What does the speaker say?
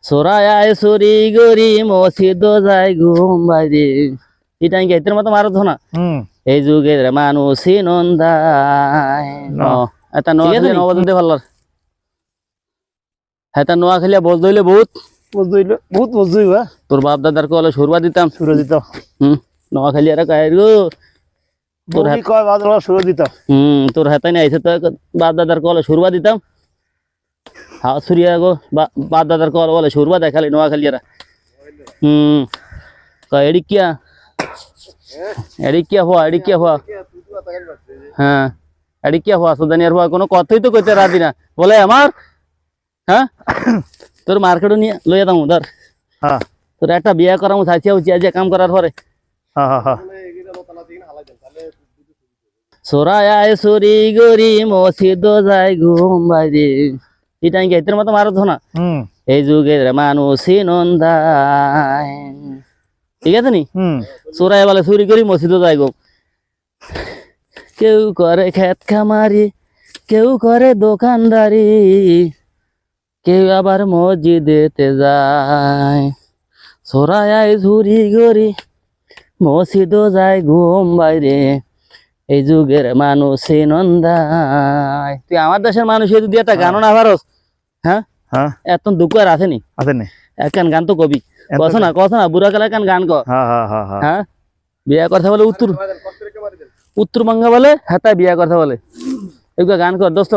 সোরায় সুরি গরি মসজিদ যায় ঘুম বাইরে এটা গাইতের মতো মারত না এই যুগের মানুষই নন্দায় এটা নবাজতে পারলার এটা নোয়া খেলিয়া বজ দইলে বহুত তোর বাপ দাদার কলে সুরবা দিতাম নোয়া খেলিয়া কায় গো তোর হাতে নাই তো বাপ দাদার কলে সুরবা দিতাম হাওয়া সুরিয়া গো বাপ দাদার কল বলে সুরবা দেখালি নোয়া খেলিয়ারা এডিকিয়া হওয়া হ্যাঁ এডিকিয়া হওয়া সুদানিয়ার হওয়া কোনো কথাই তো কইতে রাজি না বলে আমার হ্যাঁ তোর মার্কেটও নিয়ে লইয়া দাম ধর তোর একটা বিয়া করাম চাইছিয়া উচিয়া যে কাম করার পরে সোরায় সুরি গরি মসজিদ যায় ঘুম বাইরে এটা গাইতের মতো মারত না এই যুগের মানুষই নন্দায় ঠিক আছে নি চোরাই বলে চুরি করি মসজিদে যাই গো কেউ করে খেত খামারি কেউ করে দোকানদারি কেউ আবার মসজিদেতে যায় চোরাই চুরি করি মসজিদ যায় ঘুম বাইরে এই যুগের মানুষই নন্দায় তুই আমার দেশের মানুষ যদি একটা গানও না পারস হ্যাঁ এত দুঃখ আর আসেনি একখান গান তো কবি কছ না বুড়া কালা কান গান হ্যাঁ বিয়া কথা বলে উত্তরবঙ্গ বলে হ্যাঁ বিয়া কথা বলে এগুলো গান কর দোস্ত